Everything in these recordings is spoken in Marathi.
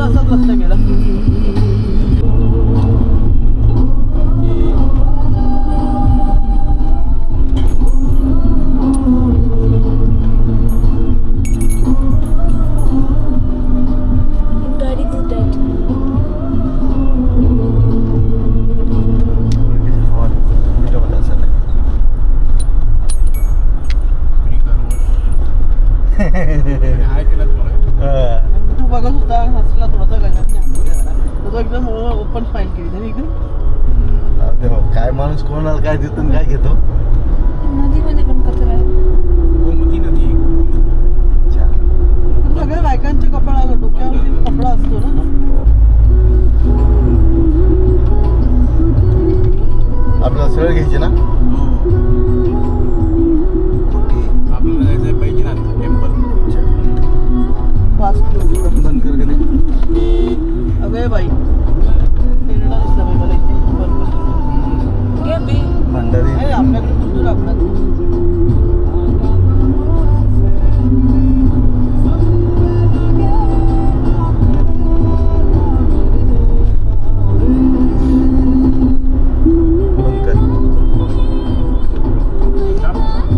असाच रस्ता गेला. गाडी कुठे आहे? तू बघत होता हसला थोडासा गणपती तो एकदम ओपन स्माइल केली त्याने एकदम. काय माणूस कोणाला काय देतो काय घेतो. नदीमध्ये पण कचरा आहे. गोमती नदी. सगळ्या बायकांचे कपडा डोक्यावरती कपडा असतो ना. आपल्याला सरळ घ्यायची ना. आपल्याला जायचं पाहिजे ना टेम्पल. 5 किलोमीटर. बंद कर कधी. अगं बाई तेरडा दिसला बाई मला इथे बरोबर. घे बी. भंडारी नाही आपल्याकडे खूप दूर आपल्यात. बंद कर.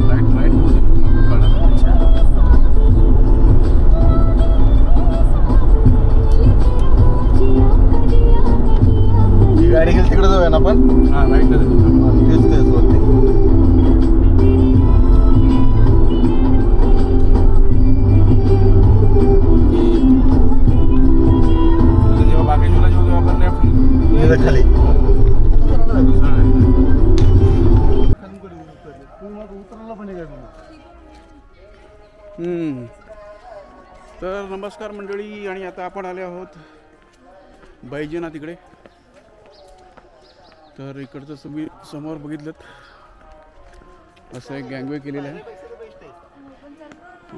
Right right. ही गाडी गेली तिकडे जाऊया ना आपण. हा राईट. तेच तेच होते. जेव्हा बागेश्वरला जेव्हा तेव्हा आपण लेफ्ट. इथं खाली. तर नमस्कार मंडळी, आणि आता आपण आले आहोत बैजना तिकडे. तर इकडचं तुम्ही समोर बघितलं असं एक गँगवे केलेलं आहे,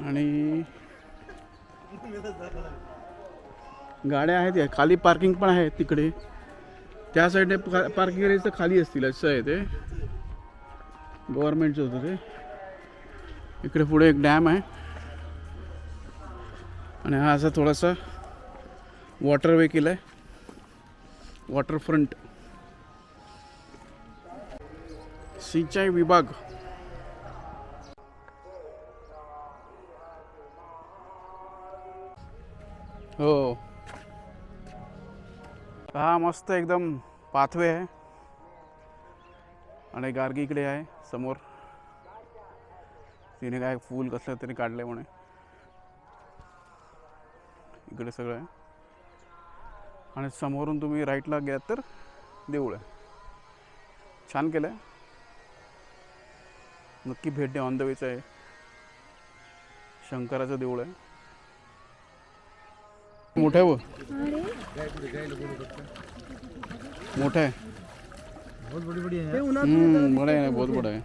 आणि गाड्या आहेत. खाली पार्किंग पण आहे तिकडे. त्या साईडने पार्किंग एरिया तर खाली असतील असं आहे ते. गव्हर्नमेंटचं होतं ते. इकडे पुढे एक डॅम आहे, आणि हा असा थोडासा वॉटरवे केला आहे, वॉटरफ्रंट. सिंचाई विभाग. हो, हा मस्त एकदम पाथवे आहे, आणि गार्गी इकडे आहे समोर. तिने काय फूल कसलं तरी काढलंय म्हणे. इकडे सगळं आहे, आणि समोरून तुम्ही राईटला गेलात तर देऊळ आहे. छान केलं आहे, नक्की भेट द्या. ऑन द वेचं आहे. शंकराचं देऊळ आहे, मोठं आहे. व मोठं आहे. बड़ा है, बहुत बड़ा है.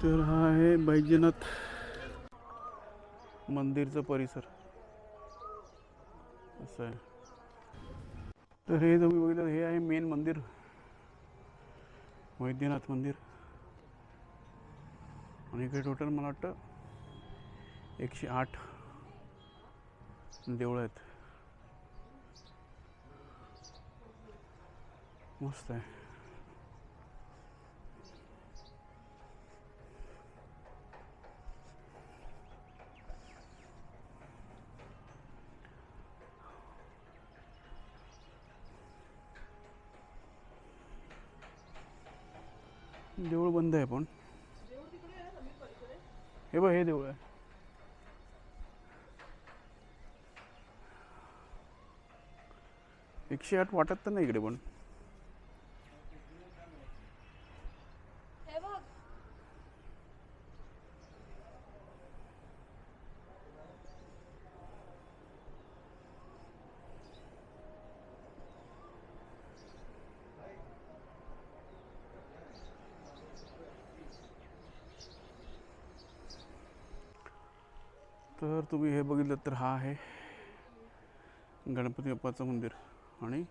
तर हा आहे बैजनाथ मंदिरचा परिसर असं आहे. तर हे तुम्ही बघितलं, हे आहे मेन मंदिर, वैद्यनाथ मंदिर. आणि इकडे टोटल मला वाटतं 108 देवळं आहेत. मस्त आहे. देऊळ बंद आहे, पण हे बघ, हे देऊळ आहे. एकशे 8 वाटत तर नाही इकडे, पण तर तुम्ही हे बघितलं तर हा आहे गणपती बाप्पाचं मंदिर, आणि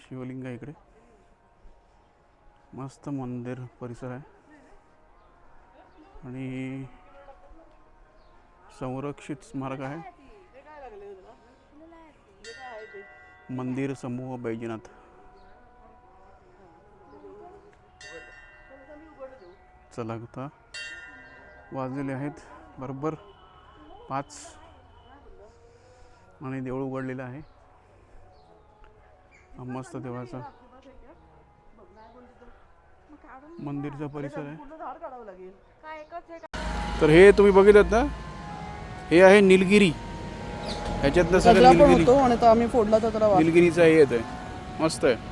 शिवलिंग आहे इकडे. मस्त मंदिर परिसर आहे, आणि संरक्षित स्मारक आहे. ते काय लागले तुला ते काय आहे ते मंदिर समूह बैजनाथ. चला आता वाजलेले आहेत बरोबर 5 आणि देऊळ उघडलेलं आहे. हा मस्त देवाचा मंदिरचा परिसर आहे. पूर्ण झाड काढावं लागेल काय एकच आहे तर हे तुम्ही बघितलं ना, हे आहे निलगिरी. ह्याच्यातलं सगळं गजरा पण निलगिरी होतो आणि तो आम्ही फोडला तर त्याला निलगिरीचा हे येत आहे. मस्त आहे.